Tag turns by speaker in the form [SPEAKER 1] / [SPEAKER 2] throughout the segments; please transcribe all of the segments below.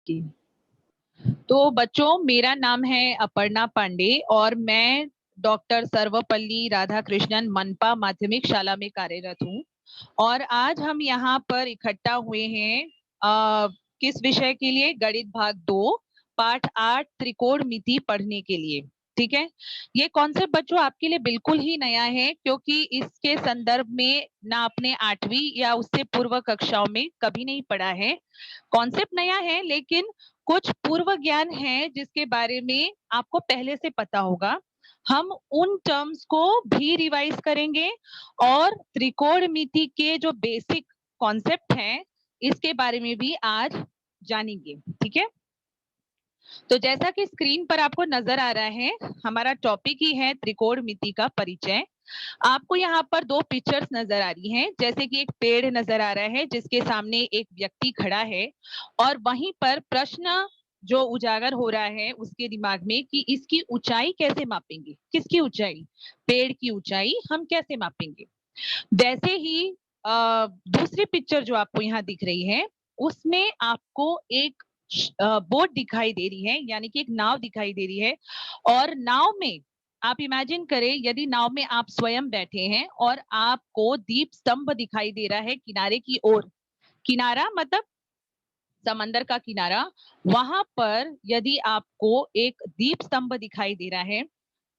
[SPEAKER 1] Okay. तो बच्चों, मेरा नाम है अपर्णा पांडे और मैं डॉक्टर सर्वपल्ली राधाकृष्णन मनपा माध्यमिक शाला में कार्यरत हूँ। और आज हम यहाँ पर इकट्ठा हुए हैं किस विषय के लिए? गणित भाग 2 पाठ 8 त्रिकोणमिति पढ़ने के लिए। ठीक है। ये कॉन्सेप्ट बच्चों आपके लिए बिल्कुल ही नया है, क्योंकि इसके संदर्भ में ना आपने 8वीं या उससे पूर्व कक्षाओं में कभी नहीं पढ़ा है। कॉन्सेप्ट नया है, लेकिन कुछ पूर्व ज्ञान है जिसके बारे में आपको पहले से पता होगा। हम उन टर्म्स को भी रिवाइज करेंगे और त्रिकोणमिति के जो बेसिक कॉन्सेप्ट हैं इसके बारे में भी आज जानेंगे। ठीक है। तो जैसा कि स्क्रीन पर आपको नजर आ रहा है, हमारा टॉपिक ही है त्रिकोणमिति का परिचय। आपको यहाँ पर दो पिक्चर्स नजर आ रही हैं, जैसे कि एक पेड़ नजर आ रहा है जिसके सामने एक व्यक्ति खड़ा है और वहीं पर प्रश्न जो उजागर हो रहा है उसके दिमाग में कि इसकी ऊंचाई कैसे मापेंगे। किसकी ऊंचाई? पेड़ की ऊंचाई हम कैसे मापेंगे। वैसे ही दूसरी पिक्चर जो आपको यहाँ दिख रही है उसमें आपको एक बोट दिखाई दे रही है, यानी कि एक नाव दिखाई दे रही है। और नाव में आप इमेजिन करें, यदि नाव में आप स्वयं बैठे हैं और आपको दीप स्तंभ दिखाई दे रहा है किनारे की ओर। किनारा मतलब समंदर का किनारा। वहां पर यदि आपको एक दीप स्तंभ दिखाई दे रहा है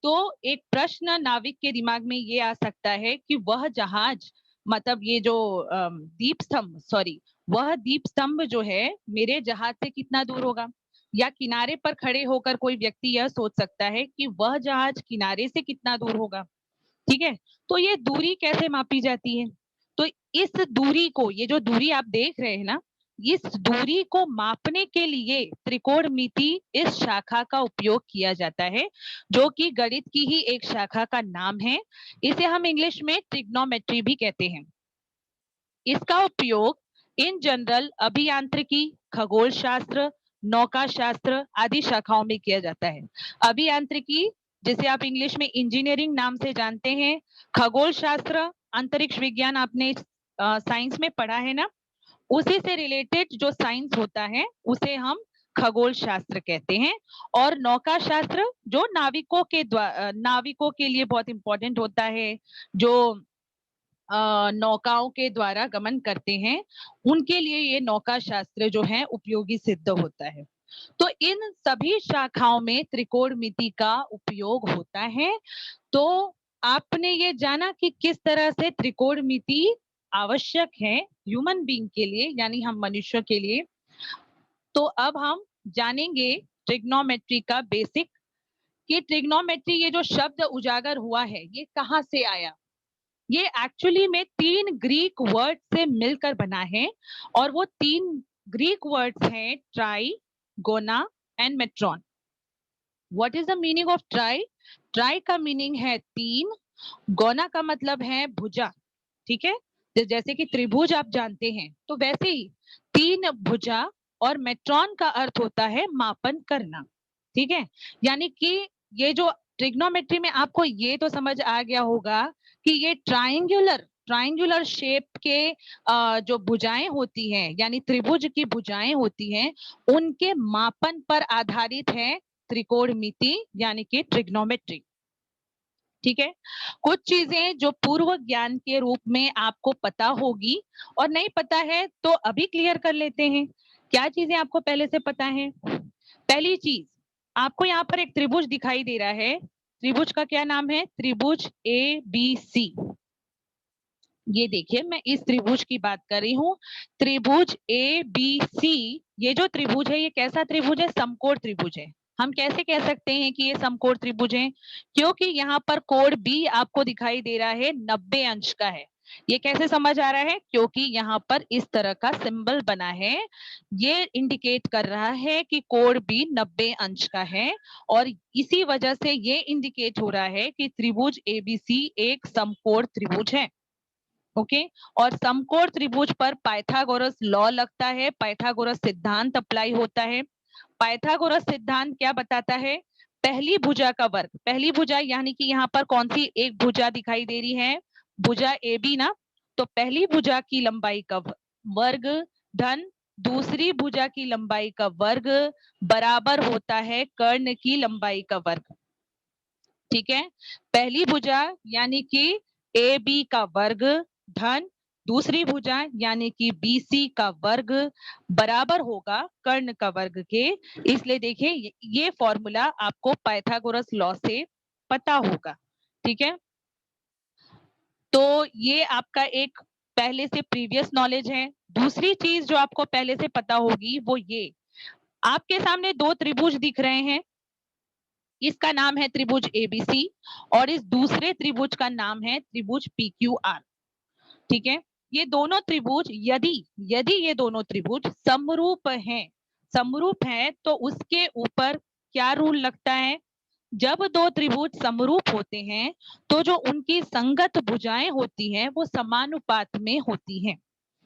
[SPEAKER 1] तो एक प्रश्न नाविक के दिमाग में ये आ सकता है कि वह जहाज मतलब ये जो दीप स्तंभ सॉरी वह दीप स्तंभ जो है मेरे जहाज से कितना दूर होगा। या किनारे पर खड़े होकर कोई व्यक्ति यह सोच सकता है कि वह जहाज किनारे से कितना दूर होगा। ठीक है। तो ये दूरी कैसे मापी जाती है? तो इस दूरी को, ये जो दूरी आप देख रहे हैं ना, इस दूरी को मापने के लिए त्रिकोणमिति इस शाखा का उपयोग किया जाता है, जो कि गणित की ही एक शाखा का नाम है। इसे हम इंग्लिश में ट्रिग्नोमेट्री भी कहते हैं। इसका उपयोग इन जनरल अभियांत्रिकी, खगोल शास्त्र, नौका शास्त्र आदि शाखाओं में किया जाता है। अभियांत्रिकी जिसे आप इंग्लिश में इंजीनियरिंग नाम से जानते हैं, खगोल शास्त्र अंतरिक्ष विज्ञान आपने साइंस में पढ़ा है ना, उसी से रिलेटेड जो साइंस होता है उसे हम खगोल शास्त्र कहते हैं। और नौका शास्त्र जो नाविकों के लिए बहुत इंपॉर्टेंट होता है, जो नौकाओं के द्वारा गमन करते हैं, उनके लिए ये नौका शास्त्र जो है उपयोगी सिद्ध होता है। तो इन सभी शाखाओं में त्रिकोणमिति का उपयोग होता है। तो आपने ये जाना कि किस तरह से त्रिकोणमिति आवश्यक है ह्यूमन बीइंग के लिए, यानी हम मनुष्य के लिए। तो अब हम जानेंगे ट्रिग्नोमेट्री का बेसिक, कि ट्रिग्नोमेट्री ये जो शब्द उजागर हुआ है ये कहाँ से आया। ये एक्चुअली में 3 ग्रीक वर्ड से मिलकर बना है और वो 3 ग्रीक वर्ड्स हैं tri, gona and metron. What is the meaning of tri? Tri का मीनिंग है 3, गोना का मतलब है भुजा। ठीक है। जैसे कि त्रिभुज आप जानते हैं, तो वैसे ही 3 भुजा। और मेट्रॉन का अर्थ होता है मापन करना। ठीक है। यानी कि ये जो ट्रिग्नोमेट्री में आपको ये तो समझ आ गया होगा कि ये ट्राइंगुलर शेप के जो भुजाएं होती हैं, यानी त्रिभुज की भुजाएं होती हैं, उनके मापन पर आधारित है त्रिकोणमिति यानी कि ट्रिग्नोमेट्री। ठीक है। कुछ चीजें जो पूर्व ज्ञान के रूप में आपको पता होगी और नहीं पता है तो अभी क्लियर कर लेते हैं। क्या चीजें आपको पहले से पता है? पहली चीज, आपको यहाँ पर एक त्रिभुज दिखाई दे रहा है। त्रिभुज का क्या नाम है? त्रिभुज ए बी सी। ये देखिए, मैं इस त्रिभुज की बात कर रही हूँ। त्रिभुज ए बी सी, ये जो त्रिभुज है ये कैसा त्रिभुज है? समकोण त्रिभुज है। हम कैसे कह सकते हैं कि ये समकोण त्रिभुज है? क्योंकि यहाँ पर कोण बी आपको दिखाई दे रहा है 90 अंश का है। ये कैसे समझ आ रहा है? क्योंकि यहाँ पर इस तरह का सिंबल बना है, ये इंडिकेट कर रहा है कि कोण बी 90 अंश का है। और इसी वजह से ये इंडिकेट हो रहा है कि त्रिभुज एबीसी एक समकोण त्रिभुज है। ओके। और समकोण त्रिभुज पर पाइथागोरस लॉ लगता है, पाइथागोरस सिद्धांत अप्लाई होता है। पाइथागोरस सिद्धांत क्या बताता है? पहली भुजा का वर्ग, पहली भुजा यानी कि यहाँ पर कौन सी एक भुजा दिखाई दे रही है? भुजा ए बी ना। तो पहली भुजा की लंबाई का वर्ग धन दूसरी भुजा की लंबाई का वर्ग बराबर होता है कर्ण की लंबाई का वर्ग। ठीक है, पहली भुजा यानी कि ए बी का वर्ग धन दूसरी भुजा यानी कि बी सी का वर्ग बराबर होगा कर्ण का वर्ग के। इसलिए देखिए ये फॉर्मूला आपको पाइथागोरस लॉ से पता होगा। ठीक है, तो ये आपका एक पहले से प्रीवियस नॉलेज है। दूसरी चीज जो आपको पहले से पता होगी वो ये, आपके सामने दो त्रिभुज दिख रहे हैं, इसका नाम है त्रिभुज एबीसी और इस दूसरे त्रिभुज का नाम है त्रिभुज पीक्यूआर। ठीक है, ये दोनों त्रिभुज यदि यदि ये दोनों त्रिभुज समरूप हैं तो उसके ऊपर क्या रूल लगता है? जब दो त्रिभुज समरूप होते हैं तो जो उनकी संगत भुजाएं होती हैं वो समानुपात में होती हैं।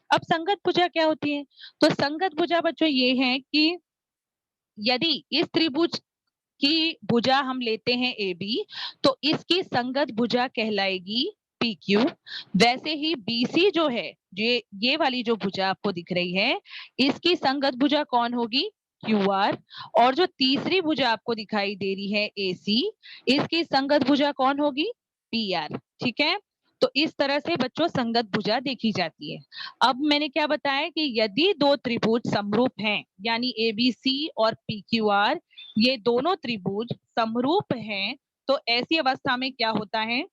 [SPEAKER 1] अब संगत भुजा क्या होती है? तो संगत भुजा बच्चों ये है कि यदि इस त्रिभुज की भुजा हम लेते हैं ए बी तो इसकी संगत भुजा कहलाएगी पी क्यू। वैसे ही बीसी जो है, ये वाली जो भुजा आपको दिख रही है इसकी संगत भुजा कौन होगी? Q R. और जो तीसरी भुजा आपको दिखाई दे रही है ए सी, इसकी संगत भुजा कौन होगी? P R. ठीक है, तो इस तरह से बच्चों संगत भुजा देखी जाती है। अब मैंने क्या बताया कि यदि दो त्रिभुज समरूप हैं यानी ए बी सी और पी क्यू आर ये दोनों त्रिभुज समरूप हैं तो ऐसी अवस्था में क्या होता है?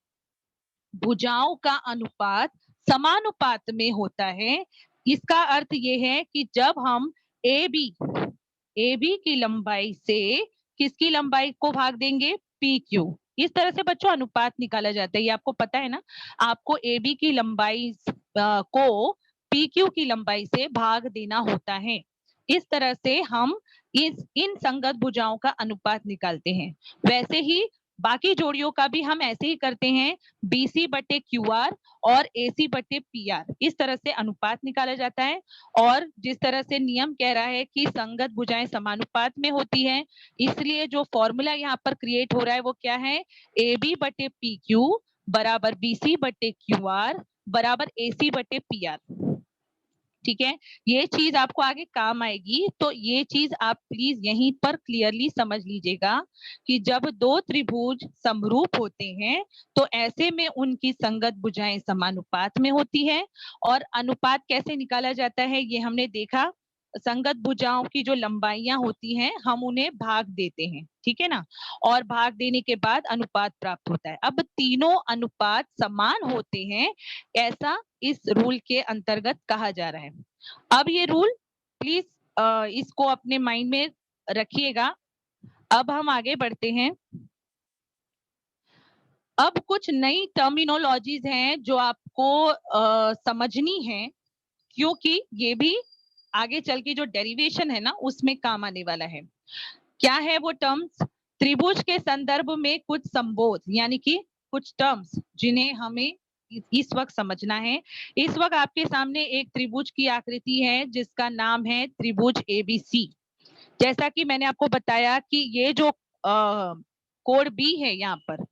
[SPEAKER 1] भुजाओं का अनुपात समानुपात में होता है। इसका अर्थ ये है कि जब हम ए बी की लंबाई से किसकी लंबाई को भाग देंगे? P Q. इस तरह से बच्चों अनुपात निकाला जाता है, ये आपको पता है ना। आपको ए बी की लंबाई को पी क्यू की लंबाई से भाग देना होता है। इस तरह से हम इन संगत भुजाओं का अनुपात निकालते हैं। वैसे ही बाकी जोड़ियों का भी हम ऐसे ही करते हैं, बीसी बटे क्यू आर और एसी बटे पी आर, इस तरह से अनुपात निकाला जाता है। और जिस तरह से नियम कह रहा है कि संगत भुजाएं समानुपात में होती हैं, इसलिए जो फॉर्मूला यहाँ पर क्रिएट हो रहा है वो क्या है? ए बी बटे पी क्यू बराबर बीसी बटे क्यू आर बराबर एसी बटे पी आर। ठीक है, ये चीज आपको आगे काम आएगी, तो ये चीज आप प्लीज यहीं पर क्लियरली समझ लीजिएगा कि जब दो त्रिभुज समरूप होते हैं तो ऐसे में उनकी संगत भुजाएं समानुपात में होती है। और अनुपात कैसे निकाला जाता है ये हमने देखा, संगत भुजाओं की जो लंबाइयां होती हैं हम उन्हें भाग देते हैं। ठीक है ना, और भाग देने के बाद अनुपात प्राप्त होता है। अब तीनों अनुपात समान होते हैं ऐसा इस रूल के अंतर्गत कहा जा रहा है। अब ये रूल प्लीज इसको अपने माइंड में रखिएगा। अब हम आगे बढ़ते हैं। अब कुछ नई टर्मिनोलॉजीज हैं जो आपको समझनी है, क्योंकि ये भी आगे चल के जो डेरिवेशन है ना उसमें काम आने वाला है। क्या है वो टर्म्स? त्रिभुज के संदर्भ में कुछ संबोध यानी कि कुछ टर्म्स जिन्हें हमें इस वक्त समझना है। इस वक्त आपके सामने एक त्रिभुज की आकृति है जिसका नाम है त्रिभुज एबीसी। जैसा कि मैंने आपको बताया कि ये जो कोण बी है, यहाँ पर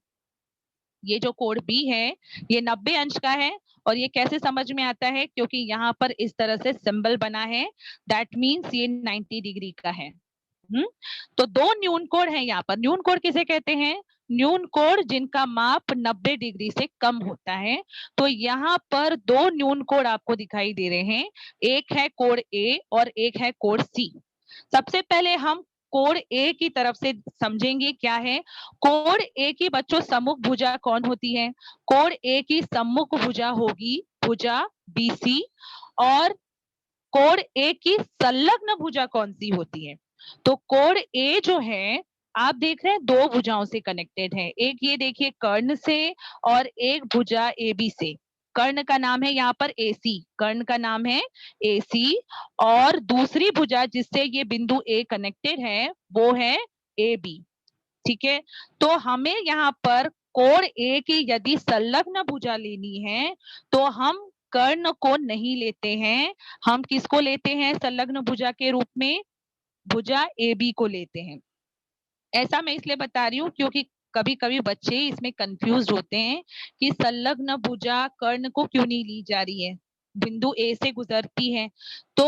[SPEAKER 1] ये जो कोण बी है ये 90 अंश का है। और ये कैसे समझ में आता है? क्योंकि यहाँ पर इस तरह से सिंबल बना है, दैट मीन्स ये 90 डिग्री का है। तो दो न्यून कोण है यहाँ पर। न्यून कोण किसे कहते हैं? न्यून कोण जिनका माप 90 डिग्री से कम होता है। तो यहाँ पर दो न्यून कोण आपको दिखाई दे रहे हैं, एक है कोण ए और एक है कोण सी। सबसे पहले हम कोण ए की तरफ से समझेंगे क्या है। कोण ए की बच्चों सम्मुख भुजा कौन होती है? कोण ए की सम्मुख भुजा होगी भुजा बीसी। और कोण ए की संलग्न भुजा कौन सी होती है? तो कोण ए जो है आप देख रहे हैं दो भुजाओं से कनेक्टेड है, एक ये देखिए कर्ण से और एक भुजा ए बी से। कर्ण का नाम है यहाँ पर एसी, कर्ण का नाम है एसी। और दूसरी भुजा जिससे ये बिंदु ए कनेक्टेड है वो है ए बी। ठीक है, तो हमें यहाँ पर कोण ए की यदि संलग्न भुजा लेनी है तो हम कर्ण को नहीं लेते हैं, हम किसको लेते हैं संलग्न भुजा के रूप में? भुजा ए बी को लेते हैं। ऐसा मैं इसलिए बता रही हूँ क्योंकि कभी कभी बच्चे इसमें कंफ्यूज होते हैं कि संलग्न भुजा कर्ण को क्यों नहीं ली जा रही है, बिंदु ए से गुजरती है। तो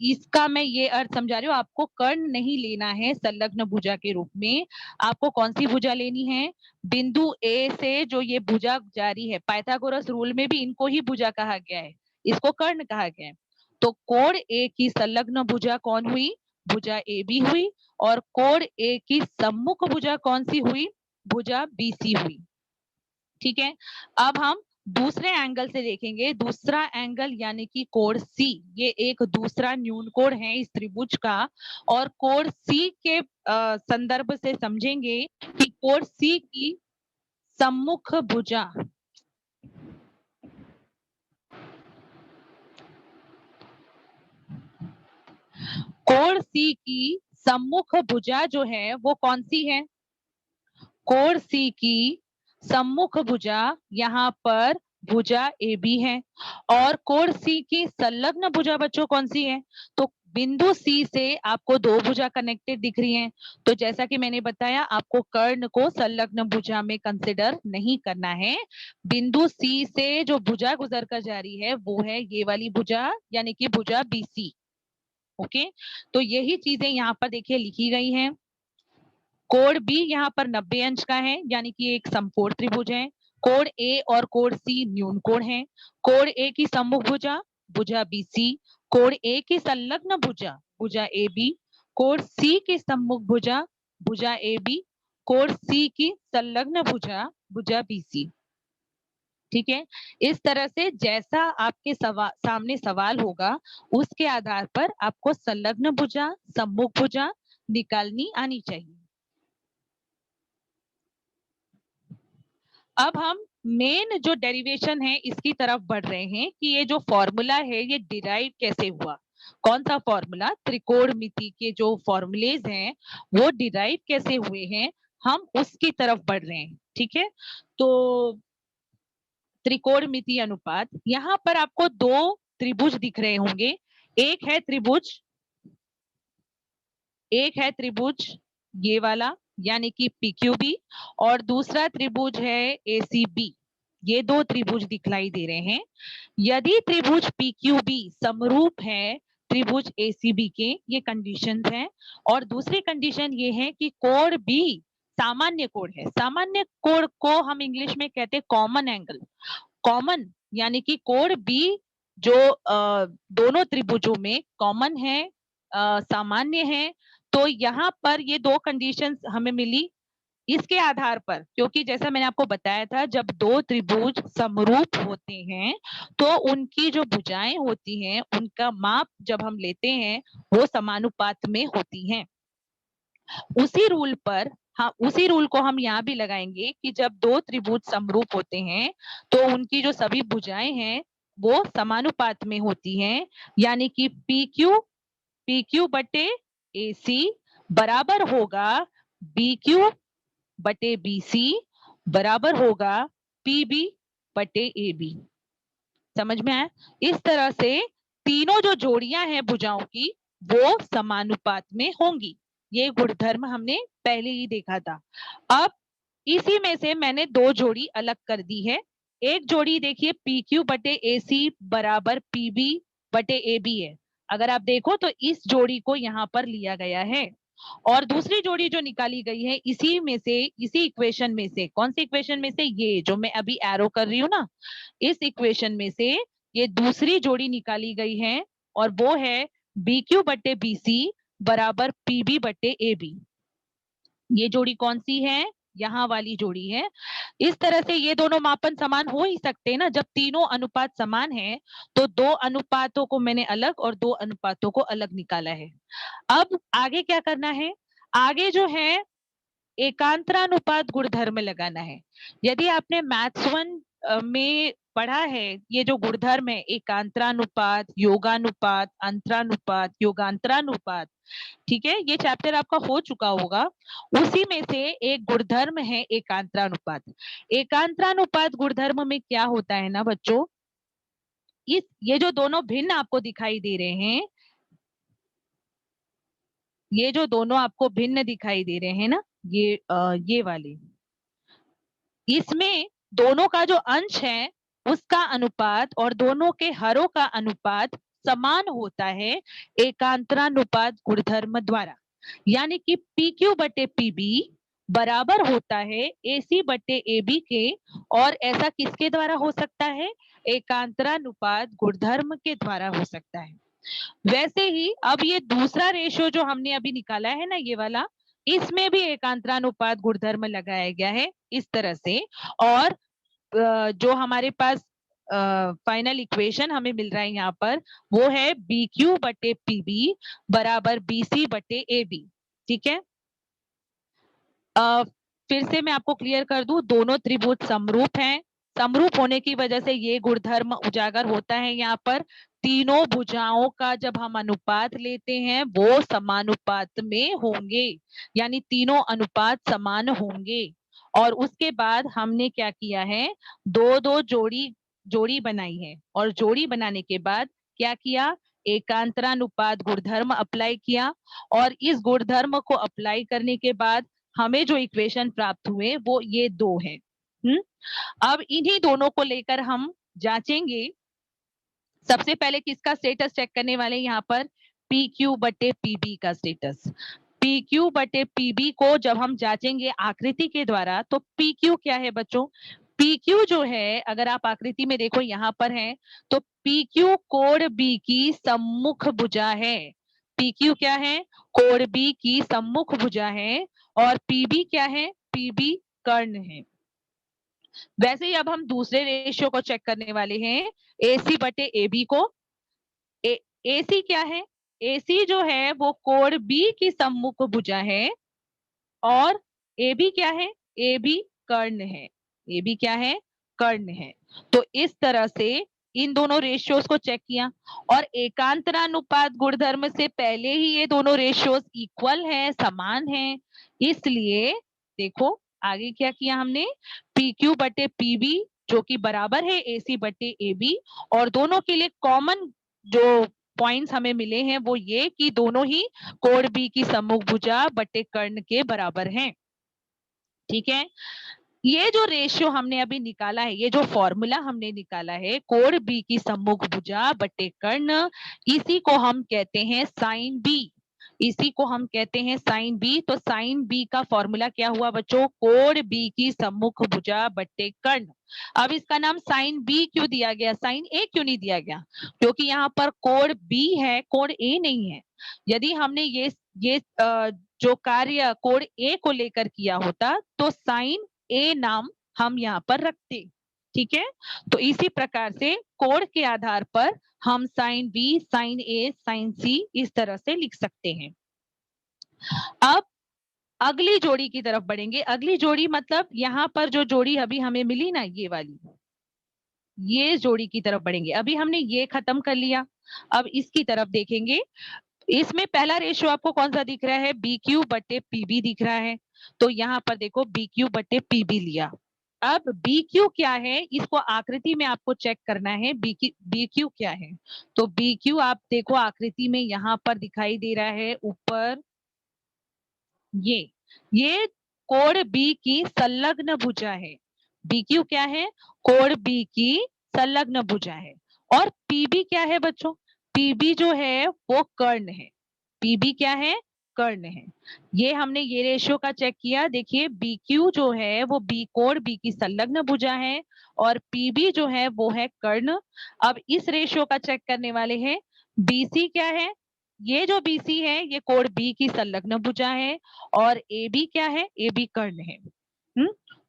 [SPEAKER 1] इसका मैं ये अर्थ समझा रही हूँ, आपको कर्ण नहीं लेना है संलग्न भुजा के रूप में। आपको कौन सी भुजा लेनी है? बिंदु ए से जो ये भुजा जारी है, पाइथागोरस रूल में भी इनको ही भुजा कहा गया है, इसको कर्ण कहा गया है। तो कोण ए की संलग्न भुजा कौन हुई? भुजा ए बी हुई। और कोण ए की सम्मुख भुजा कौन सी हुई? भुजा बी सी हुई। ठीक है, अब हम दूसरे एंगल से देखेंगे। दूसरा एंगल यानी कि कोण सी, ये एक दूसरा न्यून कोण है इस त्रिभुज का। और कोण सी के संदर्भ से समझेंगे कि कोण सी की सम्मुख भुजा, कोण सी की सम्मुख भुजा जो है वो कौन सी है? कोण सी की सम्मुख भुजा यहाँ पर भुजा ए बी है। और कोण सी की संलग्न भुजा बच्चों कौन सी है? तो बिंदु सी से आपको दो भुजा कनेक्टेड दिख रही हैं। तो जैसा कि मैंने बताया, आपको कर्ण को संलग्न भुजा में कंसिडर नहीं करना है। बिंदु सी से जो भुजा गुजर कर जा रही है वो है ये वाली भुजा, यानी कि भुजा बी सी। ओके, तो यही चीजें यहाँ पर देखिए लिखी गई हैं। कोण बी यहाँ पर 90 अंश का है, यानी कि एक समकोण त्रिभुज है। कोण ए और कोण सी न्यून कोण है। कोण ए की सम्मुख भुजा भुजा बी सी। कोण ए की संलग्न भुजा भुजा ए बी। कोण सी की सम्मुख भुजा भुजा ए बी। कोण सी की संलग्न भुजा भुजा बी सी। ठीक है, इस तरह से जैसा आपके सामने सवाल होगा उसके आधार पर आपको संलग्न भुजा सम्मुख भुजा निकालनी आनी चाहिए। अब हम मेन जो डेरिवेशन है इसकी तरफ बढ़ रहे हैं कि ये जो फॉर्मूला है ये डिराइव कैसे हुआ। कौन सा फॉर्मूला? त्रिकोणमिति के जो फॉर्मूलेज हैं वो डिराइव कैसे हुए हैं, हम उसकी तरफ बढ़ रहे हैं। ठीक है, तो त्रिकोणमिति अनुपात, यहाँ पर आपको दो त्रिभुज दिख रहे होंगे। एक है त्रिभुज ये वाला, यानी कि PQB। और दूसरा त्रिभुज है ACB। ये दो त्रिभुज दिखलाई दे रहे हैं। यदि त्रिभुज PQB समरूप है त्रिभुज ACB के, ये कंडीशंस हैं। और दूसरी कंडीशन ये है कि कोण B सामान्य कोण है। सामान्य कोण को हम इंग्लिश में कहते हैं कॉमन एंगल। कॉमन यानी कि कोण B जो दोनों त्रिभुजों में कॉमन है, सामान्य है। तो यहाँ पर ये दो कंडीशंस हमें मिली इसके आधार पर, क्योंकि जैसा मैंने आपको बताया था जब दो त्रिभुज समरूप होते हैं तो उनकी जो भुजाएं होती हैं उनका माप जब हम लेते हैं वो समानुपात में होती हैं। उसी रूल पर उसी रूल को हम यहाँ भी लगाएंगे कि जब दो त्रिभुज समरूप होते हैं तो उनकी जो सभी भुजाएं हैं वो समानुपात में होती हैं। यानी कि PQ बटे AC बराबर होगा BQ बटे BC बराबर होगा PB बटे AB। समझ में आया? इस तरह से तीनों जो जोड़ियां हैं भुजाओं की वो समानुपात में होंगी। ये गुणधर्म हमने पहले ही देखा था। अब इसी में से मैंने दो जोड़ी अलग कर दी है। एक जोड़ी देखिए PQ बटे AC बराबर PB बटे AB है। अगर आप देखो तो इस जोड़ी को यहाँ पर लिया गया है। और दूसरी जोड़ी जो निकाली गई है इसी में से, इसी इक्वेशन में से, कौन सी इक्वेशन में से? ये जो मैं अभी एरो कर रही हूँ ना, इस इक्वेशन में से ये दूसरी जोड़ी निकाली गई है। और वो है BQ बटे BC बराबर PB बटे AB। ये जोड़ी कौन सी है? यहाँ वाली जोड़ी है। इस तरह से ये दोनों मापन समान हो ही सकते हैं ना। जब तीनों अनुपात समान है तो दो अनुपातों को मैंने अलग और दो अनुपातों को अलग निकाला है। अब आगे क्या करना है? आगे जो है एकांतरानुपात गुणधर्म लगाना है। यदि आपने मैथ्स 1 में पढ़ा है ये जो गुणधर्म है एकांतरानुपात, योगानुपात, अंतरानुपात, योगांतरानुपात, ठीक है, ये चैप्टर आपका हो चुका होगा। उसी में से एक गुणधर्म है एकांतरानुपात। एकांतरानुपात गुणधर्म में क्या होता है ना बच्चों, ये जो दोनों भिन्न आपको दिखाई दे रहे हैं, ये जो दोनों आपको भिन्न दिखाई दे रहे हैं ना, ये वाले, इसमें दोनों का जो अंश है उसका अनुपात और दोनों के हरों का अनुपात समान होता है एकांतरानुपात गुणधर्म द्वारा, यानी कि PQ बटे PB बराबर होता है AC बटे AB के। और ऐसा किसके द्वारा हो सकता है? एकांतरानुपात गुणधर्म के द्वारा हो सकता है। वैसे ही अब ये दूसरा रेशियो जो हमने अभी निकाला है ना, ये वाला, इसमें भी एकांतरानुपात गुणधर्म लगाया गया है इस तरह से। और जो हमारे पास फाइनल इक्वेशन हमें मिल रहा है यहाँ पर, वो है BQ बटे PB बराबर BC बटे AB। ठीक है, फिर से मैं आपको क्लियर कर दूं, दोनों त्रिभुज समरूप हैं। समरूप होने की वजह से ये गुणधर्म उजागर होता है। यहाँ पर तीनों भुजाओं का जब हम अनुपात लेते हैं वो समानुपात में होंगे, यानी तीनों अनुपात समान होंगे। और उसके बाद हमने क्या किया है, दो दो जोड़ी बनाई है, और जोड़ी बनाने के बाद क्या किया, एकांतरानुपात गुणधर्म अप्लाई किया। और इस गुणधर्म को अप्लाई करने के बाद हमें जो इक्वेशन प्राप्त हुए वो ये दो है। अब इन्हीं दोनों को लेकर हम जांचेंगे। सबसे पहले किसका स्टेटस चेक करने वाले यहाँ पर, PQ बटे PB का स्टेटस। PQ बटे PB को जब हम जांचेंगे आकृति के द्वारा, तो PQ क्या है बच्चों, PQ जो है, अगर आप आकृति में देखो यहाँ पर है, तो PQ कोण B की सम्मुख भुजा है। PQ क्या है, कोण B की सम्मुख भुजा है। और PB क्या है, PB कर्ण है। वैसे ही अब हम दूसरे रेशियो को चेक करने वाले हैं, AC बटे AB को। AC क्या है, AC जो है वो कोण B की सम्मुख भुजा है। और AB क्या है, AB कर्ण है। AB क्या है, कर्ण है। तो इस तरह से इन दोनों रेशियोज को चेक किया, और एकांतरानुपात गुणधर्म से पहले ही ये दोनों रेशियोज इक्वल है, समान है। इसलिए देखो आगे क्या किया हमने, PQ बटे PB जो कि बराबर है AC बटे AB, और दोनों के लिए कॉमन जो पॉइंट्स हमें मिले हैं वो ये कि दोनों ही कोण B की सम्मुख भुजा बटे कर्ण के बराबर हैं। ठीक है, ये जो रेशियो हमने अभी निकाला है, ये जो फॉर्मूला हमने निकाला है, कोण B की सम्मुख भुजा बटे कर्ण, इसी को हम कहते हैं साइन B। इसी को हम कहते हैं साइन B। तो साइन B का फॉर्मूला क्या हुआ बच्चों, कोण B की सम्मुख भुजा बटे कर्ण। अब इसका नाम साइन B क्यों दिया गया, साइन A क्यों नहीं दिया गया? क्योंकि यहाँ पर कोण B है, कोण A नहीं है। यदि हमने ये जो कार्य कोण A को लेकर किया होता तो साइन A नाम हम यहाँ पर रखते। ठीक है, तो इसी प्रकार से कोण के आधार पर हम sine B, sine A, sine C इस तरह से लिख सकते हैं। अब अगली जोड़ी की तरफ बढ़ेंगे। अगली जोड़ी मतलब यहाँ पर जो जोड़ी अभी हमें मिली ना, ये वाली, ये जोड़ी की तरफ बढ़ेंगे। अभी हमने ये खत्म कर लिया, अब इसकी तरफ देखेंगे। इसमें पहला रेशियो आपको कौन सा दिख रहा है, BQ बटे PB दिख रहा है। तो यहाँ पर देखो BQ बटे PB लिया। अब BQ क्या है, इसको आकृति में आपको चेक करना है। BQ क्या है, तो BQ आप देखो आकृति में यहाँ पर दिखाई दे रहा है ऊपर, ये कोण B की संलग्न भुजा है। BQ क्या है, कोण B की संलग्न भुजा है। और PB क्या है बच्चों, PB जो है वो कर्ण है। PB क्या है, कर्ण है। ये हमने ये रेशियो का चेक किया। देखिए BQ जो है वो कोण B की संलग्न भुजा है, और PB जो है वो है कर्ण। अब इस रेशियो का चेक करने वाले हैं। BC क्या है, ये जो BC है ये कोण B की संलग्न भुजा है, और AB क्या है, AB कर्ण है।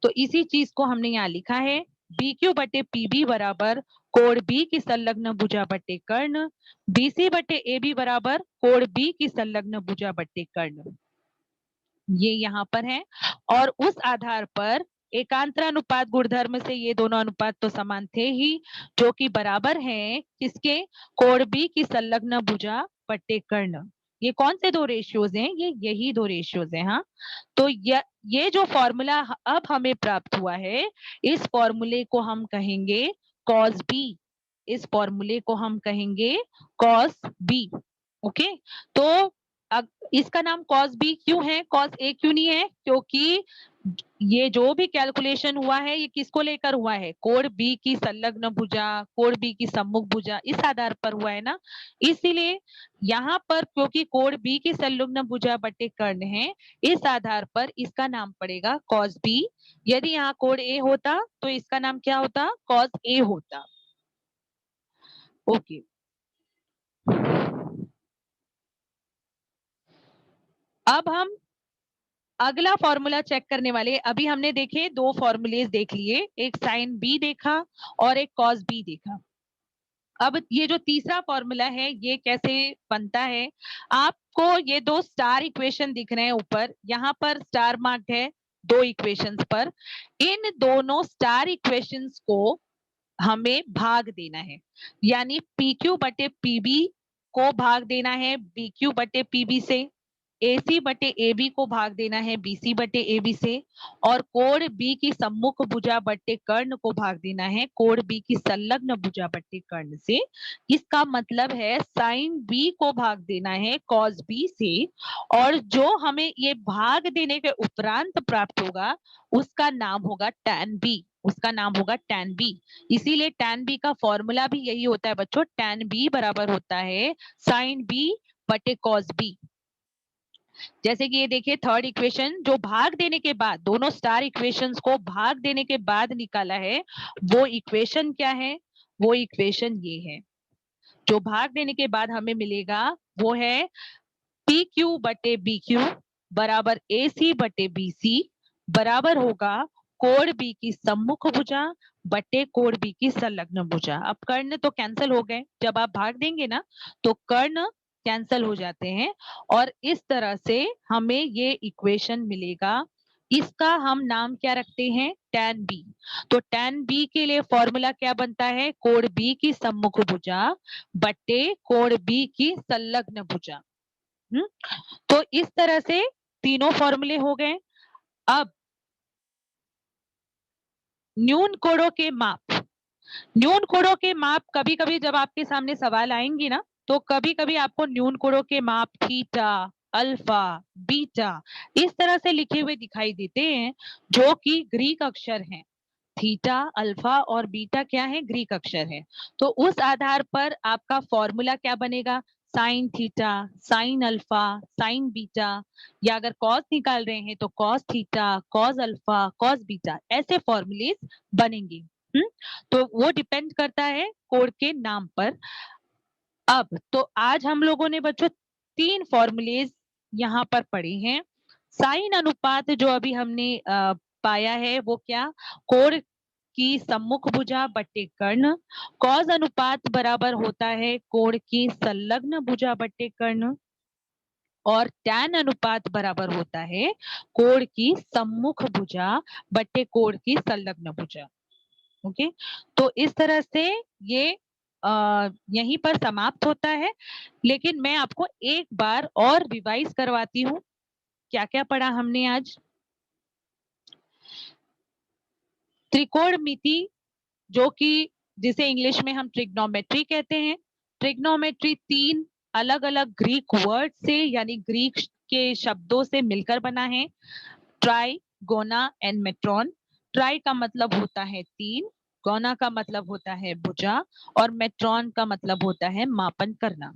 [SPEAKER 1] तो इसी चीज को हमने यहाँ लिखा है, BQ बटे PB बराबर कोण B की संलग्न भुजा बटे कर्ण, BC बटे AB बराबर कोण B की संलग्न भुजा बटे कर्ण। ये यहाँ पर है। और उस आधार पर एकांतरानुपात गुणधर्म से ये दोनों अनुपात तो समान थे ही, जो कि बराबर है किसके, कोण B की संलग्न भुजा बटे कर्ण। ये कौन से दो रेशियोज हैं, ये यही दो रेशियोज हैं। हाँ, तो ये जो फॉर्मूला अब हमें प्राप्त हुआ है, इस फॉर्मूले को हम कहेंगे कॉस B। इस फॉर्मूले को हम कहेंगे कॉस B। ओके, तो इसका नाम कॉस B क्यों है, कॉस A क्यों नहीं है, क्योंकि ये जो भी कैलकुलेशन हुआ है ये किसको लेकर हुआ है, कोण बी की संलग्न भुजा, कोण बी की सम्मुख भुजा, इस आधार पर हुआ है ना। इसीलिए यहाँ पर क्योंकि कोण बी की संलग्न भुजा बटे कर्ण है, इस आधार पर इसका नाम पड़ेगा कॉस बी। यदि यहाँ कोण ए होता तो इसका नाम क्या होता, कॉस ए होता। ओके, अब हम अगला फॉर्मूला चेक करने वाले। अभी हमने देखे दो फॉर्मूलेज देख लिए, एक साइन बी देखा और एक कॉस बी देखा। अब ये जो तीसरा फॉर्मूला है ये कैसे बनता है, आपको ये दो स्टार इक्वेशन दिख रहे हैं ऊपर, यहाँ पर स्टार मार्क्ड है दो इक्वेशंस पर। इन दोनों स्टार इक्वेशंस को हमें भाग देना है, यानी पी क्यू बटे पीबी को भाग देना है बी क्यू बटे पीबी से, AC बटे AB को भाग देना है BC बटे AB से, और कोण B की सम्मुख भुजा बटे कर्ण को भाग देना है कोण B की संलग्न भुजा बटे कर्ण से। इसका मतलब है साइन B को भाग देना है कॉस B से, और जो हमें ये भाग देने के उपरांत प्राप्त होगा उसका नाम होगा tan B, उसका नाम होगा tan B। इसीलिए tan B का फॉर्मूला भी यही होता है बच्चों, tan B बराबर होता है साइन B बटे कॉस B। जैसे कि ये देखिए थर्ड इक्वेशन जो भाग देने के बाद, दोनों स्टार इक्वेशंस को भाग देने के बाद निकाला है, वो इक्वेशन क्या है, वो इक्वेशन ये है। जो भाग देने के बाद हमें मिलेगा वो है पी क्यू बटे बी क्यू बराबर ए सी बटे बी सी बराबर होगा कोण बी की सम्मुख भुजा बटे कोण बी की संलग्न भुजा। अब कर्ण तो कैंसिल हो गए, जब आप भाग देंगे ना तो कर्ण कैंसिल हो जाते हैं, और इस तरह से हमें ये इक्वेशन मिलेगा। इसका हम नाम क्या रखते हैं, tan b। तो tan b के लिए फॉर्मूला क्या बनता है, कोण b की सम्मुख भुजा बटे कोण b की संलग्न भुजा। तो इस तरह से तीनों फॉर्मूले हो गए। अब न्यून कोणों के माप, न्यून कोणों के माप कभी कभी जब आपके सामने सवाल आएंगी ना तो कभी कभी आपको न्यून कोणों के माप थीटा, अल्फा, बीटा इस तरह से लिखे हुए दिखाई देते हैं, जो कि ग्रीक अक्षर हैं। थीटा, अल्फा और बीटा क्या है, ग्रीक अक्षर है। तो उस आधार पर आपका फॉर्मूला क्या बनेगा, sine theta, sine alpha, sign beta, या अगर कॉस निकाल रहे हैं तो cos theta, cos alpha, cos beta, ऐसे फॉर्मूलेज बनेंगे। तो वो डिपेंड करता है कोड के नाम पर। अब तो आज हम लोगों ने बच्चों तीन फॉर्मूलेज यहाँ पर पढ़े हैं। साइन अनुपात जो अभी हमने पाया है वो क्या, कोण की सम्मुख भुजा बटे कर्ण। कॉस अनुपात बराबर होता है कोण की संलग्न भुजा बटे कर्ण, और tan अनुपात बराबर होता है कोण की सम्मुख भुजा बटे कोण की संलग्न भुजा। ओके, तो इस तरह से ये यहीं पर समाप्त होता है। लेकिन मैं आपको एक बार और रिवाइज करवाती हूँ क्या क्या पढ़ा हमने आज। त्रिकोणमिति, जो कि जिसे इंग्लिश में हम ट्रिग्नोमेट्री कहते हैं। ट्रिग्नोमेट्री तीन अलग अलग ग्रीक वर्ड से यानी ग्रीक के शब्दों से मिलकर बना है, ट्राई, गोना एंड मेट्रॉन। ट्राई का मतलब होता है तीन, गोना का मतलब होता है भुजा, और मेट्रॉन का मतलब होता है मापन करना।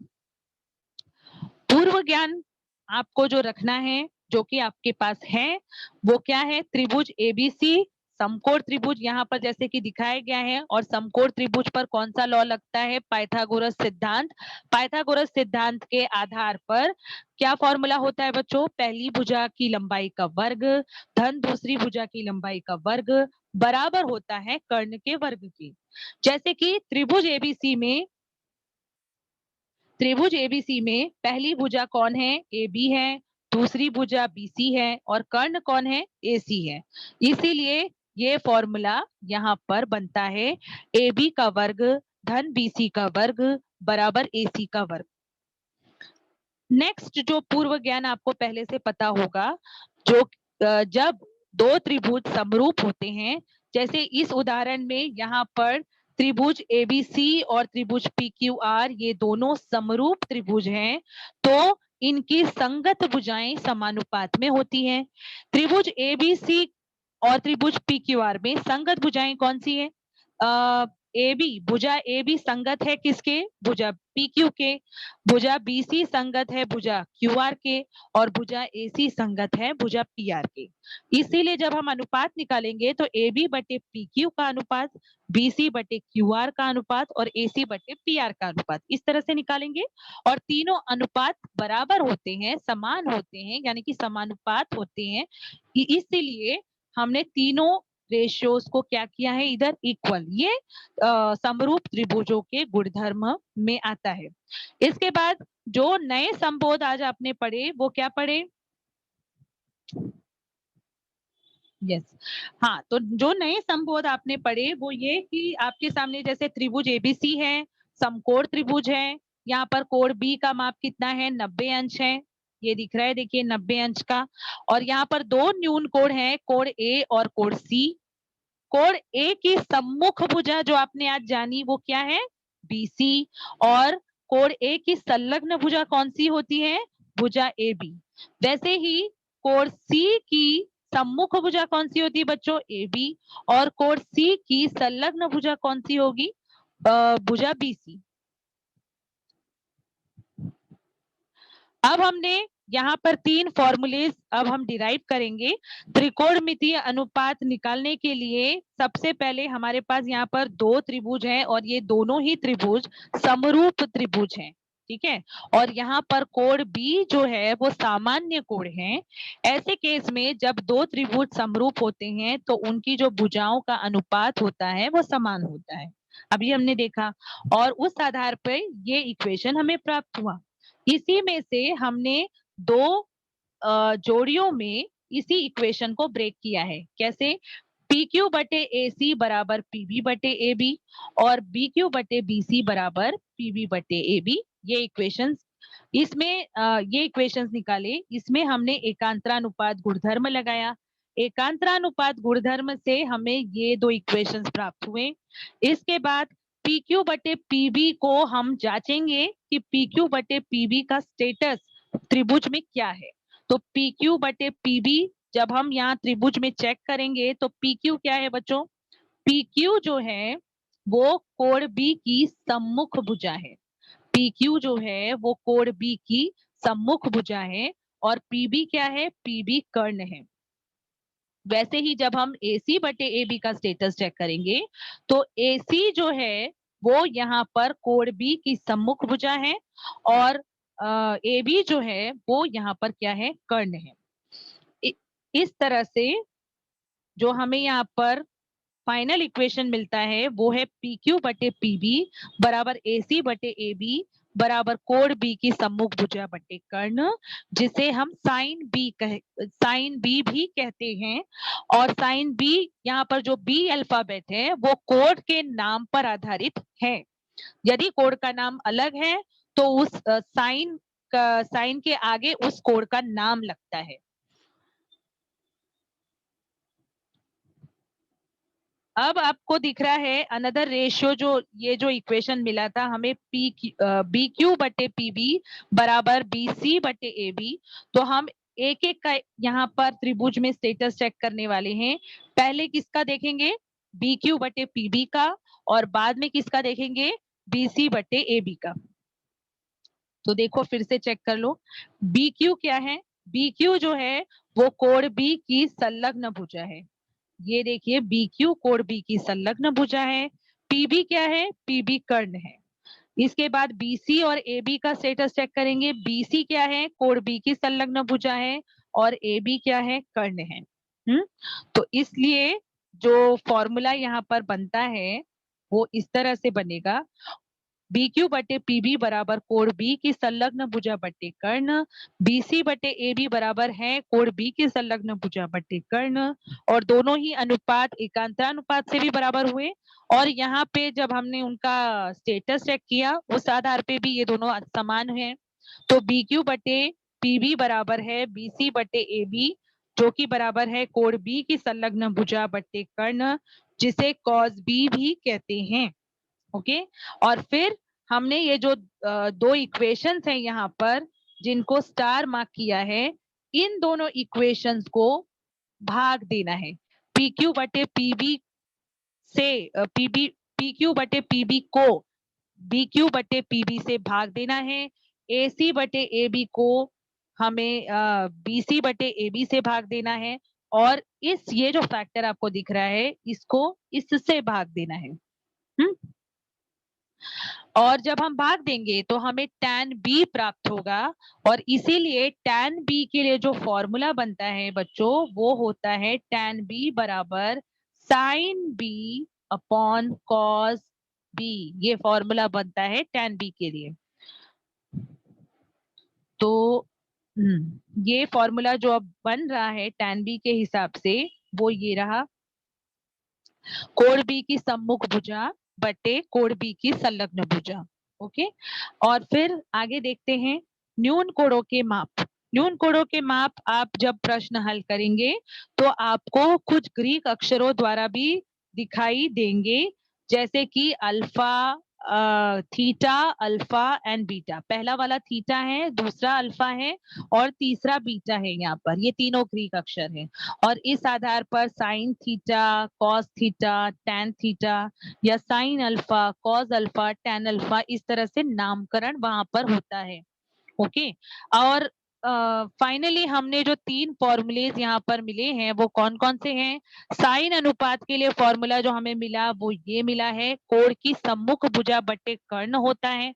[SPEAKER 1] पूर्व ज्ञान आपको जो रखना है, जो कि आपके पास है, वो क्या है, त्रिभुज एबीसी समकोण त्रिभुज यहाँ पर जैसे कि दिखाया गया है, और समकोण त्रिभुज पर कौन सा लॉ लगता है, पाइथागोरस सिद्धांत। पाइथागोरस सिद्धांत के आधार पर क्या फॉर्मूला होता है बच्चों, पहली भुजा की लंबाई का वर्ग धन दूसरी भुजा की लंबाई का वर्ग बराबर होता है कर्ण के वर्ग की। जैसे कि त्रिभुज एबीसी में पहली भुजा कौन है, ए बी है, दूसरी भुजा बीसी है, और कर्ण कौन है, एसी है। इसीलिए ये फॉर्मूला यहाँ पर बनता है ए बी का वर्ग धन बीसी का वर्ग बराबर एसी का वर्ग। नेक्स्ट जो पूर्व ज्ञान आपको पहले से पता होगा, जो जब दो त्रिभुज समरूप होते हैं, जैसे इस उदाहरण में यहाँ पर त्रिभुज एबीसी और त्रिभुज पीक्यूआर ये दोनों समरूप त्रिभुज हैं, तो इनकी संगत भुजाएं समानुपात में होती हैं। त्रिभुज एबीसी और त्रिभुज PQR में संगत भुजाएं कौन सी है? AB, भुजा AB संगत है किसके? भुजा PQ के। भुजा BC संगत है भुजा QR के, और भुजा AC संगत है भुजा PR के। इसीलिए जब हम अनुपात निकालेंगे तो AB बटे PQ का अनुपात, BC बटे QR का अनुपात और AC बटे PR का अनुपात, इस तरह से निकालेंगे। और तीनों अनुपात बराबर होते हैं, समान होते हैं, यानी कि समानुपात होते हैं। इसीलिए हमने तीनों रेशियोज को क्या किया है, इधर इक्वल। ये समरूप त्रिभुजों के गुणधर्म में आता है। इसके बाद जो नए संबोध आज आपने पढ़े वो क्या पढ़े? यस, हाँ, तो जो नए संबोध आपने पढ़े वो ये कि आपके सामने जैसे त्रिभुज एबीसी है, समकोण त्रिभुज है। यहाँ पर कोण बी का माप कितना है? 90 अंश है। ये दिख रहा है, देखिए 90 अंश का। और यहाँ पर दो न्यून कोण है, कोण ए और कोण सी। कोण ए की सम्मुख भुजा जो आपने आज जानी वो क्या है? बीसी। और कोण ए की संलग्न भुजा कौन सी होती है? भुजा ए बी। वैसे ही कोण सी की सम्मुख भुजा कौन सी होती है बच्चों? A B. और कोण सी की संलग्न भुजा कौन सी होगी? भुजा बीसी। अब हमने यहाँ पर तीन फॉर्मूलेज अब हम डिराइव करेंगे त्रिकोणमितीय अनुपात निकालने के लिए। सबसे पहले हमारे पास यहाँ पर दो त्रिभुज हैं और ये दोनों ही त्रिभुज समरूप त्रिभुज हैं, ठीक है। और यहाँ पर कोण बी जो है वो सामान्य कोण है। ऐसे केस में जब दो त्रिभुज समरूप होते हैं तो उनकी जो भुजाओं का अनुपात होता है वो समान होता है, अभी हमने देखा। और उस आधार पर ये इक्वेशन हमें प्राप्त हुआ। इसी में से हमने दो जोड़ियों में इसी इक्वेशन को ब्रेक किया है। कैसे? PQ बटे AC बराबर PB बटे AB और BQ बटे BC बराबर PB बटे AB। ये इक्वेशंस, इसमें ये इक्वेशंस निकाले। इसमें हमने एकांतरानुपात गुणधर्म लगाया। एकांतरानुपात गुणधर्म से हमें ये दो इक्वेशंस प्राप्त हुए। इसके बाद PQ बटे PB को हम जांचेंगे कि PQ बटे PB का स्टेटस त्रिभुज में क्या है। तो PQ बटे PB जब हम यहाँ त्रिभुज में चेक करेंगे तो PQ क्या है बच्चों? PQ जो है वो कोण B की सम्मुख भुजा है। PQ जो है वो कोण B की सम्मुख भुजा है। और PB क्या है? PB कर्ण है। वैसे ही जब हम AC बटे AB का स्टेटस चेक करेंगे तो AC जो है वो यहाँ पर कोण B की सम्मुख भुजा है और AB जो है वो यहाँ पर क्या है? कर्ण है। इस तरह से जो हमें यहाँ पर फाइनल इक्वेशन मिलता है वो है PQ बटे PB बराबर AC बटे AB बराबर कोण B की सम्मुख भुजा बटे कर्ण, जिसे हम साइन बी भी कहते हैं। और साइन बी यहाँ पर जो बी अल्फाबेट है वो कोण के नाम पर आधारित है। यदि कोण का नाम अलग है तो उस साइन के आगे उस कोण का नाम लगता है। अब आपको दिख रहा है अनदर रेशियो, जो ये जो इक्वेशन मिला था हमें बी क्यू बटे पीबी बराबर BC बटे AB। तो हम एक एक का यहाँ पर त्रिभुज में स्टेटस चेक करने वाले हैं। पहले किसका देखेंगे? BQ बटे PB का, और बाद में किसका देखेंगे? BC बटे AB का। तो देखो फिर से चेक कर लो, BQ क्या है? BQ जो है वो कोण B की संलग्न भुजा है। ये देखिए BQ कोण B की संलग्न भुजा है। PB क्या है? PB कर्ण है। इसके बाद BC और AB का स्टेटस चेक करेंगे। BC क्या है? कोण B की संलग्न भुजा है और AB क्या है? कर्ण है। तो इसलिए जो फॉर्मूला यहाँ पर बनता है वो इस तरह से बनेगा। BQ बटे PB बराबर कोण B की संलग्न भुजा बटे कर्ण। BC बटे AB बराबर है कोण B की संलग्न भुजा बटे कर्ण। और दोनों ही अनुपात एकांतरानुपात से भी बराबर हुए। और यहाँ पे जब हमने उनका स्टेटस चेक किया उस आधार पे भी ये दोनों समान हैं। तो BQ बटे PB बराबर है BC बटे AB, जो कि बराबर है कोण B की संलग्न भुजा बटे कर्ण, जिसे cos B भी कहते हैं। ओके। और फिर हमने ये जो दो इक्वेशंस हैं यहाँ पर जिनको स्टार मार्क किया है, इन दोनों इक्वेशंस को भाग देना है। पी क्यू बटे पीबी से पी क्यू बटे पीबी को बी क्यू बटे पीबी से भाग देना है। ए सी बटे ए बी को हमें बी सी बटे ए बी से भाग देना है। और ये जो फैक्टर आपको दिख रहा है इसको इससे भाग देना है। और जब हम भाग देंगे तो हमें tan b प्राप्त होगा। और इसीलिए tan b के लिए जो फॉर्मूला बनता है बच्चों वो होता है tan b बराबर sin b upon cos b। ये फॉर्मूला बनता है tan b के लिए। तो ये फॉर्मूला जो अब बन रहा है tan b के हिसाब से वो ये रहा, कोण b की सम्मुख भुजा बटे कोण b की संलग्न भुजा। ओके, और फिर आगे देखते हैं न्यून कोणों के माप। न्यून कोणों के माप आप जब प्रश्न हल करेंगे तो आपको कुछ ग्रीक अक्षरों द्वारा भी दिखाई देंगे, जैसे कि alpha, theta, alpha and beta. पहला वाला थीटा है, दूसरा अल्फा है और तीसरा बीटा है। यहाँ पर ये तीनों ग्रीक अक्षर हैं और इस आधार पर sine theta, cos theta, tan theta या sine alpha, cos alpha, tan alpha, इस तरह से नामकरण वहां पर होता है। ओके, और फाइनली हमने जो 3 फॉर्मूलेज यहाँ पर मिले हैं वो कौन कौन से हैं? साइन अनुपात के लिए फॉर्मूला जो हमें मिला वो ये मिला है, कोण की सम्मुख भुजा बटे कर्ण होता है।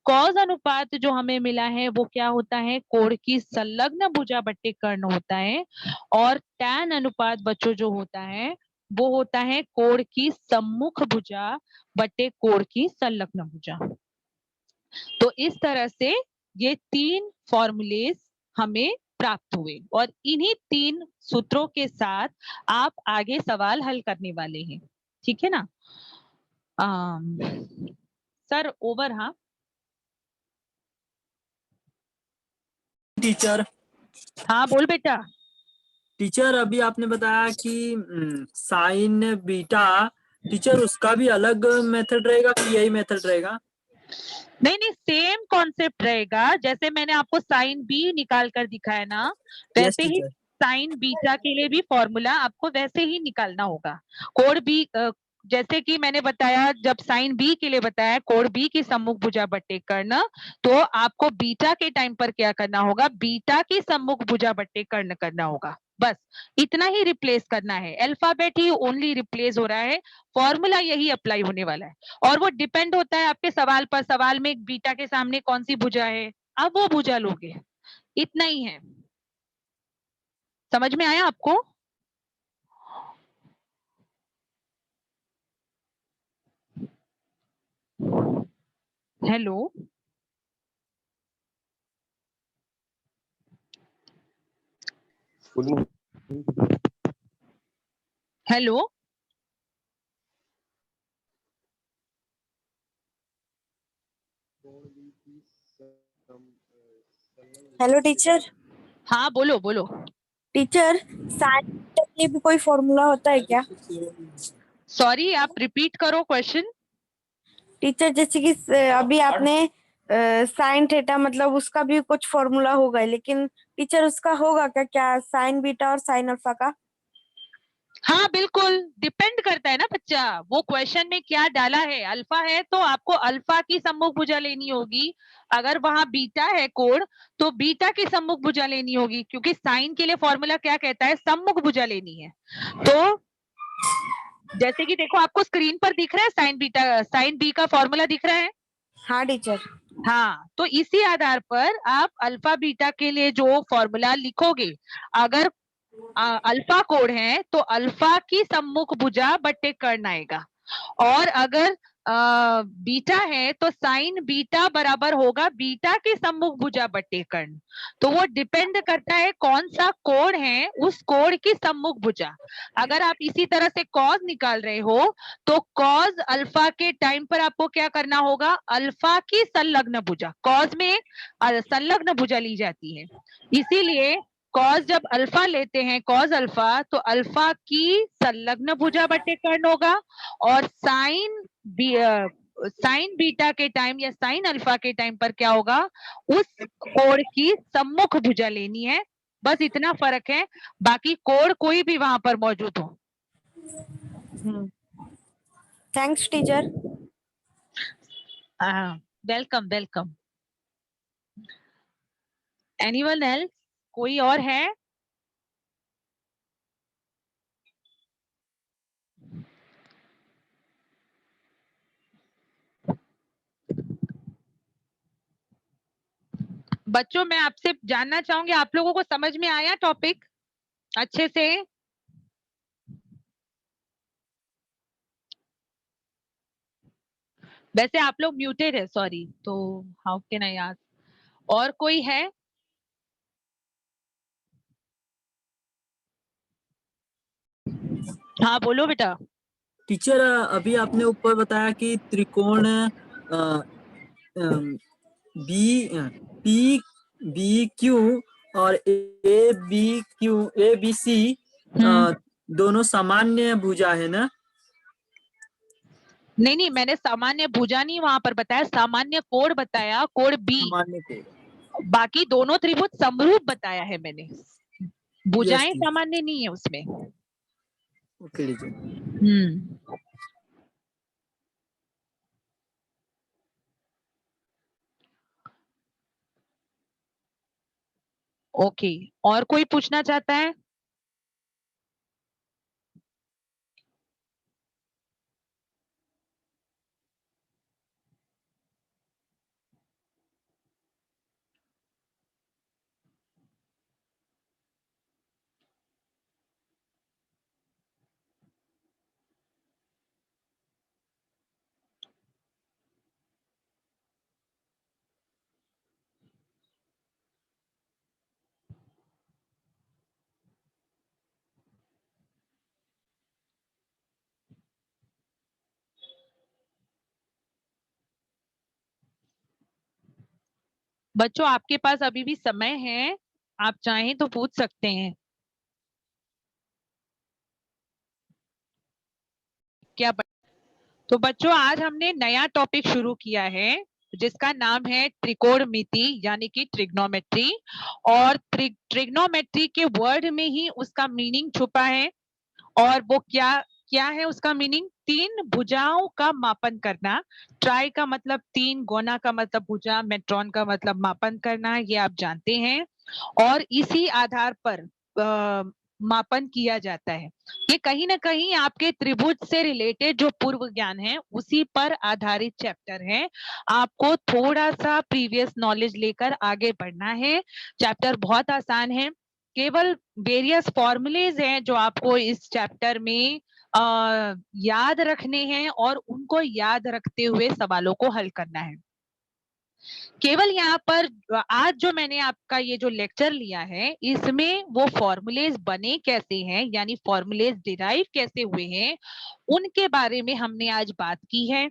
[SPEAKER 1] कॉस अनुपात जो हमें मिला है वो क्या होता है? कोण की संलग्न भुजा बटे कर्ण होता है। और टैन अनुपात बच्चों जो होता है वो होता है कोण की सम्मुख भुजा बटे कोण की संलग्न भुजा। तो इस तरह से ये 3 फॉर्मूलेज हमें प्राप्त हुए और इन्हीं 3 सूत्रों के साथ आप आगे सवाल हल करने वाले हैं। ठीक है ना? Sir over. हाँ
[SPEAKER 2] टीचर।
[SPEAKER 1] हाँ बोल बेटा।
[SPEAKER 2] टीचर अभी आपने बताया कि साइन बीटा, टीचर उसका भी अलग मेथड रहेगा कि यही मेथड रहेगा?
[SPEAKER 1] नहीं नहीं, सेम कॉन्सेप्ट रहेगा। जैसे मैंने आपको साइन बी निकाल कर दिखाया ना,
[SPEAKER 2] यस
[SPEAKER 1] वैसे ही
[SPEAKER 2] टीचर।
[SPEAKER 1] साइन बीटा के लिए भी फॉर्मूला आपको वैसे ही निकालना होगा। कोण बी, जैसे कि मैंने बताया, जब साइन बी के लिए बताया कोण बी की सम्मुख भुजा बट्टे कर्ण, तो आपको बीटा के टाइम पर क्या करना होगा? बीटा की सम्मुख भुजा बट्टे कर्ण करना होगा। बस इतना ही रिप्लेस करना है, अल्फाबेट ही ओनली रिप्लेस हो रहा है, फॉर्मूला यही अप्लाई होने वाला है। और वो डिपेंड होता है आपके सवाल पर। सवाल में बीटा के सामने कौन सी भुजा है, अब वो भुजा लोगे, इतना ही है। समझ में आया आपको? Hello hello
[SPEAKER 3] hello teacher.
[SPEAKER 1] हाँ बोलो बोलो।
[SPEAKER 3] टीचर, साइन के लिए भी कोई फॉर्मूला होता है क्या?
[SPEAKER 1] सॉरी, आप रिपीट करो क्वेश्चन।
[SPEAKER 3] टीचर जैसे कि अभी आपने साइन थीटा, मतलब उसका भी कुछ फॉर्मूला होगा, लेकिन टीचर उसका होगा क्या, क्या साइन बीटा और साइन अल्फा का?
[SPEAKER 1] हाँ बिल्कुल, डिपेंड करता है ना बच्चा, वो क्वेश्चन में क्या डाला है। अल्फा है तो आपको अल्फा की सम्मुख भुजा लेनी होगी, अगर वहां बीटा है कोण तो बीटा की सम्मुख भुजा लेनी होगी, क्योंकि साइन के लिए फॉर्मूला क्या कहता है? सम्मुख भुजा लेनी है। तो जैसे कि देखो आपको स्क्रीन पर दिख रहा है साइन बीटा, साइन बी का फॉर्मूला दिख रहा है।
[SPEAKER 3] हाँ टीचर।
[SPEAKER 1] हाँ, तो इसी आधार पर आप अल्फा बीटा के लिए जो फॉर्मूला लिखोगे, अगर अल्फा कोण है तो अल्फा की सम्मुख भुजा बट्टे कर्ण आएगा, और अगर बीटा है तो साइन बीटा बराबर होगा बीटा की सम्मुख भुजा बट्टे कर्ण। तो वो डिपेंड करता है कौन सा कोण है, उस कोण की सम्मुख भुजा। अगर आप इसी तरह से कॉस निकाल रहे हो तो कॉस अल्फा के टाइम पर आपको क्या करना होगा? अल्फा की संलग्न भुजा, कॉस में संलग्न भुजा ली जाती है, इसीलिए कॉस जब अल्फा लेते हैं, कॉस अल्फा, तो अल्फा की संलग्न भुजा बटे कर्ण होगा। और साइन बीटा के टाइम या साइन अल्फा के टाइम पर क्या होगा? उस कोण की सम्मुख भुजा लेनी है। बस इतना फर्क है, बाकी कोण कोई भी वहां पर मौजूद हो।
[SPEAKER 3] Thanks teacher.
[SPEAKER 1] Welcome welcome. Anyone else? कोई और है? बच्चों मैं आपसे जानना चाहूंगी, आप लोगों को समझ में आया टॉपिक अच्छे से? वैसे आप लोग म्यूटेड है, सॉरी, तो हाउ कैन आई आस्क? और कोई है? हाँ बोलो बेटा।
[SPEAKER 2] टीचर अभी आपने ऊपर बताया कि त्रिकोण बी पी बी क्यू और ए बी सी दोनों सामान्य भुजा है ना?
[SPEAKER 1] नहीं नहीं, मैंने सामान्य भुजा नहीं वहां पर बताया, सामान्य कोण बताया, कोण बी।
[SPEAKER 2] सामान्य कोण।
[SPEAKER 1] बाकी दोनों त्रिभुज समरूप बताया है मैंने, भुजाएं
[SPEAKER 2] टीचर।
[SPEAKER 1] सामान्य नहीं है उसमें।
[SPEAKER 2] Okay teacher.
[SPEAKER 1] ओके, और कोई पूछना चाहता है? बच्चों आपके पास अभी भी समय है, आप चाहें तो पूछ सकते हैं। क्या तो बच्चों आज हमने नया टॉपिक शुरू किया है जिसका नाम है त्रिकोणमिति यानी कि ट्रिग्नोमेट्री। और ट्रिग्नोमेट्री के वर्ड में ही उसका मीनिंग छुपा है। और वो क्या क्या है उसका मीनिंग? तीन भुजाओं का मापन करना। ट्राई का मतलब तीन, गोना का मतलब भुजा, मेट्रॉन का मतलब मापन करना, ये आप जानते हैं। और इसी आधार पर मापन किया जाता है। ये कहीं ना कहीं आपके त्रिभुज से रिलेटेड जो पूर्व ज्ञान है उसी पर आधारित चैप्टर है। आपको थोड़ा सा प्रीवियस नॉलेज लेकर आगे बढ़ना है। चैप्टर बहुत आसान है, केवल वेरियस फॉर्मूलेज हैं जो आपको इस चैप्टर में याद रखने हैं और उनको याद रखते हुए सवालों को हल करना है। केवल यहाँ पर आज जो मैंने आपका ये जो लेक्चर लिया है इसमें वो फॉर्मूलेज बने कैसे हैं, यानी फॉर्मूलेज डिराइव कैसे हुए हैं, उनके बारे में हमने आज बात की है।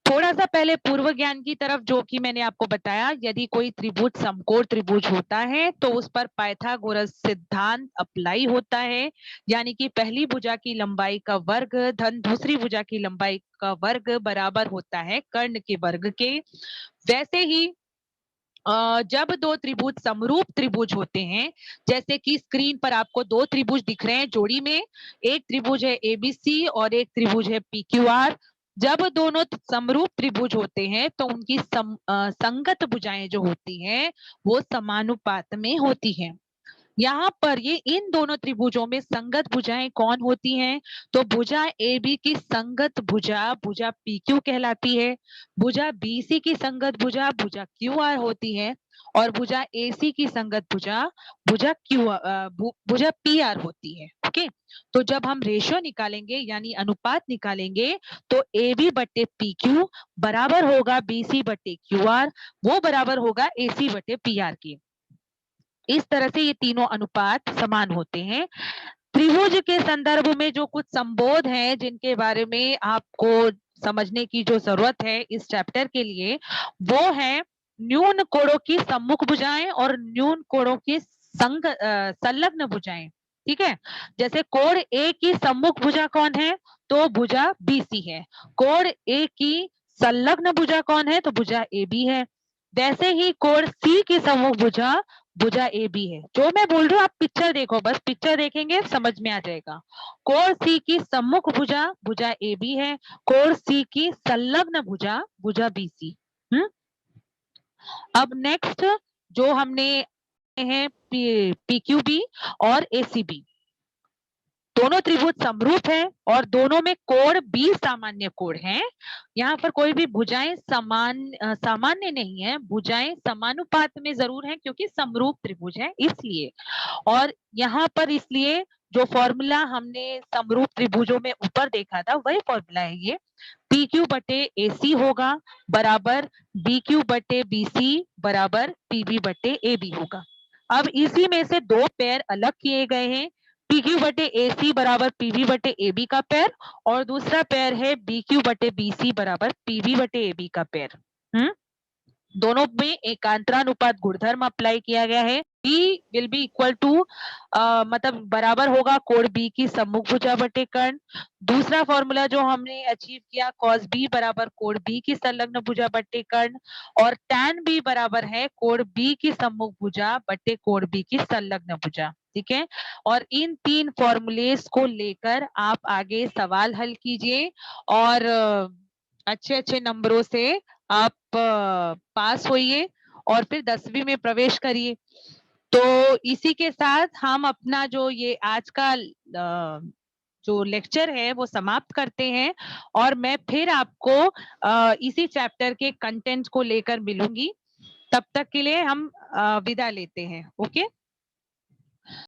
[SPEAKER 1] थोड़ा सा पहले पूर्व ज्ञान की तरफ, जो कि मैंने आपको बताया, यदि कोई त्रिभुज समकोण त्रिभुज होता है तो उस पर पाइथागोरस सिद्धांत अप्लाई होता है, यानी कि पहली भुजा की लंबाई का वर्ग धन दूसरी भुजा की लंबाई का वर्ग बराबर होता है कर्ण के वर्ग के। वैसे ही जब दो त्रिभुज समरूप त्रिभुज होते हैं, जैसे कि स्क्रीन पर आपको दो त्रिभुज दिख रहे हैं जोड़ी में, एक त्रिभुज है एबीसी और एक त्रिभुज है पीक्यूआर। जब दोनों समरूप त्रिभुज होते हैं तो उनकी संगत भुजाएं जो होती हैं वो समानुपात में होती हैं। यहाँ पर ये इन दोनों त्रिभुजों में संगत भुजाएं कौन होती हैं? तो भुजा ए बी की संगत भुजा भुजा पी क्यू कहलाती है। भुजा बी सी की संगत भुजा भुजा क्यू आर होती है। और भुजा ए सी की संगत भुजा भुजा भुजा पी आर होती है। ओके, तो जब हम रेशियो निकालेंगे यानी अनुपात निकालेंगे तो ए बी बटे पी क्यू बराबर होगा बी सी बटे क्यू आर, वो बराबर होगा ए सी बटे पी आर के। इस तरह से ये तीनों अनुपात समान होते हैं। त्रिभुज के संदर्भ में जो कुछ संबोध हैं जिनके बारे में आपको समझने की जो जरूरत है इस चैप्टर के लिए, वो है न्यून कोणों की सम्मुख भुजाएं और न्यून कोणों की संलग्न भुजाएं। ठीक है, जैसे कोण ए की सम्मुख भुजा कौन है? तो भुजा बीसी है। कोण ए की संलग्न भुजा कौन है? तो भुजा ए बी है। वैसे ही कोण सी की सम्मुख भुजा भुजा ए बी है। जो मैं बोल रही हूँ आप पिक्चर देखो, बस पिक्चर देखेंगे समझ में आ जाएगा। कोण सी की सम्मुख भुजा भुजा ए बी है, कोण सी की संलग्न भुजा भुजा बी सी। अब नेक्स्ट जो हमने है पीक्यूबी और एसीबी, दोनों त्रिभुज समरूप है और दोनों में कोण बी सामान्य कोण है। यहाँ पर कोई भी भुजाएं सामान्य नहीं है, भुजाएं समानुपात में जरूर है क्योंकि समरूप त्रिभुज है इसलिए। और यहाँ पर इसलिए जो फॉर्मूला हमने समरूप त्रिभुजों में ऊपर देखा था वही फॉर्मूला है ये, पी क्यू बटे ए सी होगा बराबर बी क्यू बटे बी सी बराबर पी बी बटे ए बी होगा। अब इसी में से दो पेयर अलग किए गए हैं, पी क्यू बटे ए सी बराबर पी बी बटे ए बी का पेयर और दूसरा पेयर है बी क्यू बटे बी सी बराबर पी बी बटे ए बी का पेयर। दोनों में एकांतरानुपात गुणधर्म अप्लाई किया गया है। B will be equal to मतलब बराबर होगा कोण B की सम्मुख भुजा बटे कर्ण। दूसरा फॉर्मूला जो हमने अचीव किया cos B बराबर कोण B की संलग्न भुजा बटे कर्ण और tan B बराबर है कोण B की सम्मुख भुजा बटे कोण B की संलग्न भुजा। ठीक है, और इन तीन फॉर्मूलेस को लेकर आप आगे सवाल हल कीजिए और अच्छे अच्छे नंबरों से आप पास होइए और फिर 10वीं में प्रवेश करिए। तो इसी के साथ हम अपना जो ये आज का जो लेक्चर है वो समाप्त करते हैं और मैं फिर आपको इसी चैप्टर के कंटेंट को लेकर मिलूंगी। तब तक के लिए हम विदा लेते हैं। ओके।